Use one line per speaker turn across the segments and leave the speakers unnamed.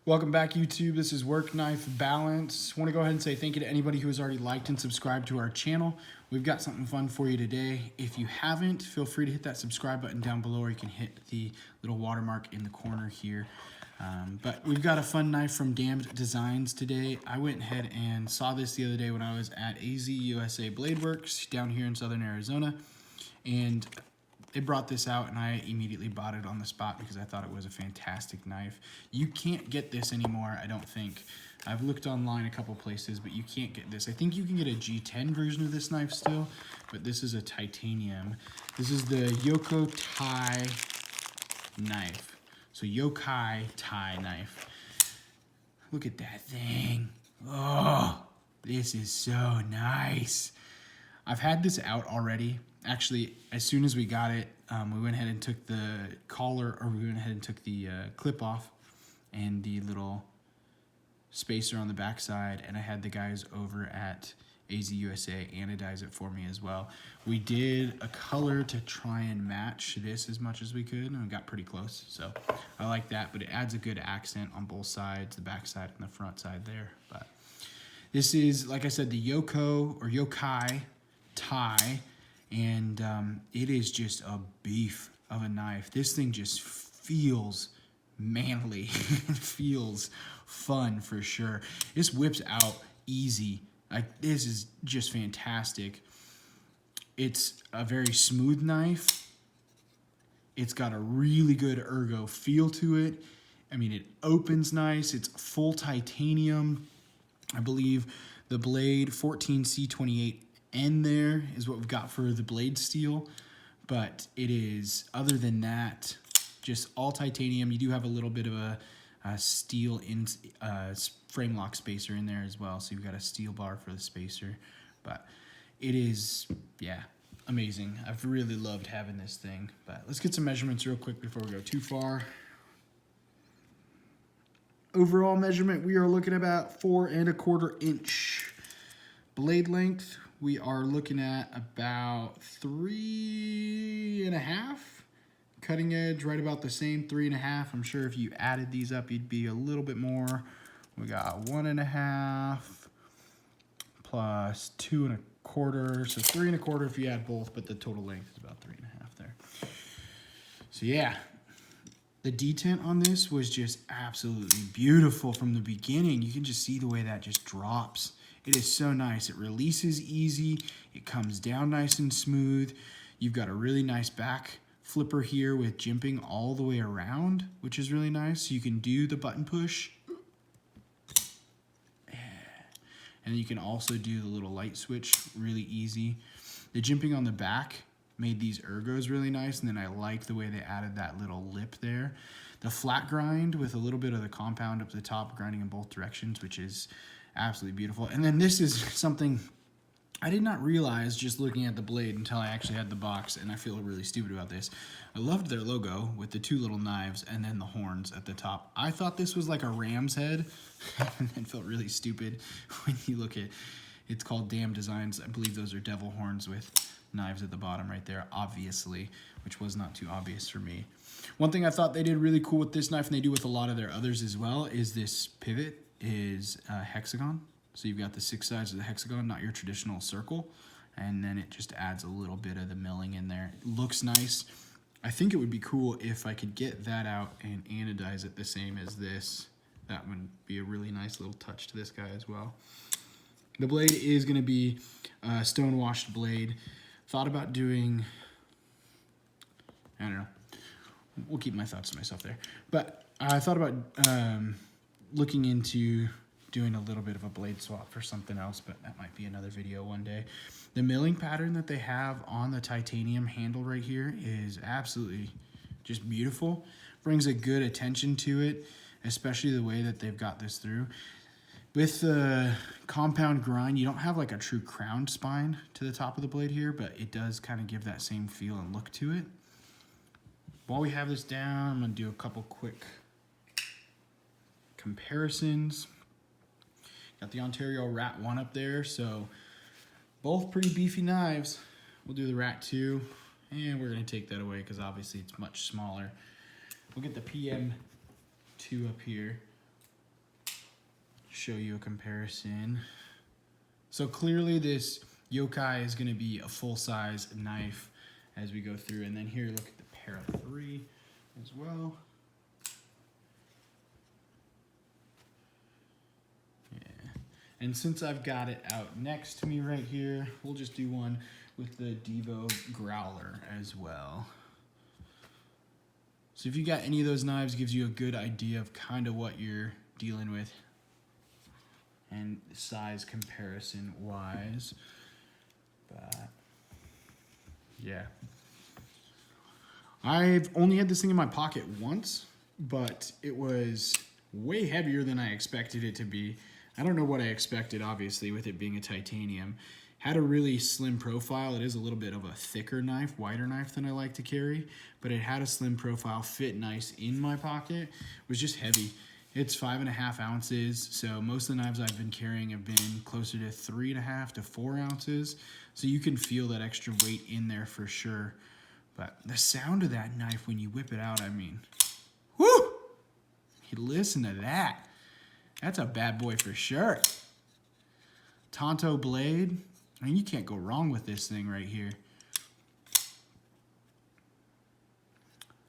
Welcome back, YouTube. This is Work Knife Balance. Want to go ahead and say thank you to anybody who has already liked and subscribed to our channel. We've got something fun for you today. If you haven't, feel free to hit that subscribe button down below, or you can hit the little watermark in the corner here. But we've got a fun knife from Damned Designs today. I went ahead and saw this the other day when I was at AZ USA Blade Works down here in Southern Arizona, and they brought this out and I immediately bought it on the spot because I thought it was a fantastic knife. You can't get this anymore, I don't think. I've looked online a couple places, but you can't get this. I think you can get a G10 version of this knife still, but this is a titanium. This is the Yokai knife. So Yokai tie knife. Look at that thing. Oh, this is so nice. I've had this out already. Actually, as soon as we got it, we went ahead and took the collar, or we went ahead and took the clip off and the little spacer on the backside, and I had the guys over at AZ USA anodize it for me as well. We did a color to try and match this as much as we could, and we got pretty close, so I like that, but it adds a good accent on both sides, the back side and the front side there. But this is, like I said, the Yokai tie, and it is just a beef of a knife. This thing just feels manly. It feels fun for sure. This whips out easy. Like, this is just fantastic. It's a very smooth knife. It's got a really good ergo feel to it. I mean, it opens nice. It's full titanium. I believe the blade 14C28 end there is what we've got for the blade steel, but it is, other than that, just all titanium. You do have a little bit of a steel in frame lock spacer in there as well, so you've got a steel bar for the spacer, but it is, yeah, amazing. I've really loved having this thing. But let's get some measurements real quick before we go too far. Overall measurement, we are looking at about 4 1/4 inch. Blade length, we are looking at about 3 1/2. Cutting edge, right about the same, 3 1/2. I'm sure if you added these up, you'd be a little bit more. We got 1 1/2 plus 2 1/4, so 3 1/4 if you add both, but the total length is about 3 1/2 there. So yeah, the detent on this was just absolutely beautiful from the beginning. You can just see the way that just drops. It is so nice. It releases easy. It comes down nice and smooth. You've got a really nice back flipper here with jimping all the way around, which is really nice. So you can do the button push. And you can also do the little light switch really easy. The jimping on the back made these ergos really nice, and then I like the way they added that little lip there. The flat grind with a little bit of the compound up the top, grinding in both directions, which is absolutely beautiful. And then this is something I did not realize just looking at the blade until I actually had the box, and I feel really stupid about this. I loved their logo with the 2 little knives and then the horns at the top. I thought this was like a ram's head, and it felt really stupid when you look at, it's called Damned Designs. I believe those are devil horns with knives at the bottom right there, obviously, which was not too obvious for me. One thing I thought they did really cool with this knife, and they do with a lot of their others as well, is this pivot is a hexagon. So you've got the 6 sides of the hexagon, not your traditional circle, and then it just adds a little bit of the milling in there. It looks nice. I think it would be cool if I could get that out and anodize it the same as this. That would be a really nice little touch to this guy as well. The blade is going to be a stone washed blade. Thought about doing, I don't know, we'll keep my thoughts to myself there. But I thought about looking into doing a little bit of a blade swap for something else, but that might be another video one day. The milling pattern that they have on the titanium handle right here is absolutely just beautiful. Brings a good attention to it, especially the way that they've got this through. With the compound grind, you don't have like a true crowned spine to the top of the blade here, but it does kind of give that same feel and look to it. While we have this down, I'm gonna do a couple quick comparisons. Got the Ontario Rat 1 up there, so both pretty beefy knives. We'll do the Rat 2, and we're gonna take that away because obviously it's much smaller. We'll get the PM2 up here. show you a comparison. So clearly this Yokai is going to be a full-size knife as we go through. And then here, look at the Para 3 as well. Yeah. And since I've got it out next to me right here, we'll just do one with the Devo Growler as well. So if you got any of those knives, gives you a good idea of kind of what you're dealing with and size comparison wise. But yeah, I've only had this thing in my pocket once, but it was way heavier than I expected it to be. I don't know what I expected, obviously, with it being a titanium. Had a really slim profile. It is a little bit of a thicker knife, wider knife than I like to carry, but it had a slim profile, fit nice in my pocket. It was just heavy. It's 5.5 ounces, so most of the knives I've been carrying have been closer to 3.5 to 4 ounces, so you can feel that extra weight in there for sure. But the sound of that knife when you whip it out, I mean, whoo! You listen to that. That's a bad boy for sure. Tonto blade. I mean, you can't go wrong with this thing right here.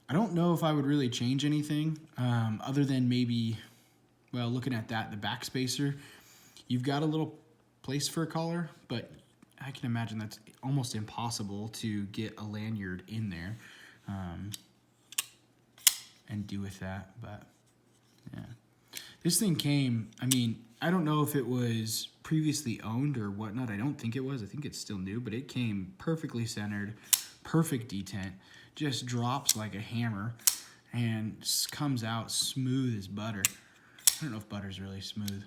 I don't know if I would really change anything other than maybe, well, looking at that, the back spacer, you've got a little place for a collar, but I can imagine that's almost impossible to get a lanyard in there and do with that, but yeah. This thing came, I mean, I don't know if it was previously owned or whatnot. I don't think it was. I think it's still new, but it came perfectly centered, perfect detent, just drops like a hammer and comes out smooth as butter. I don't know if butter's really smooth.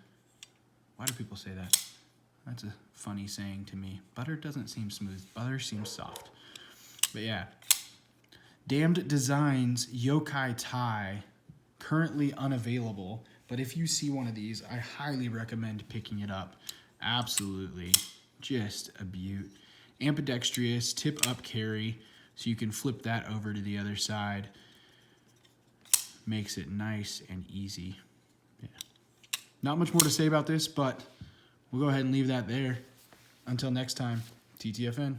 Why do people say that? That's a funny saying to me. Butter doesn't seem smooth. Butter seems soft. But yeah. Damned Designs Yokai tie, currently unavailable. But if you see one of these, I highly recommend picking it up. Absolutely. Just a beaut. Ambidextrous, tip up carry, so you can flip that over to the other side. Makes it nice and easy. Yeah. Not much more to say about this, but we'll go ahead and leave that there. Until next time, TTFN.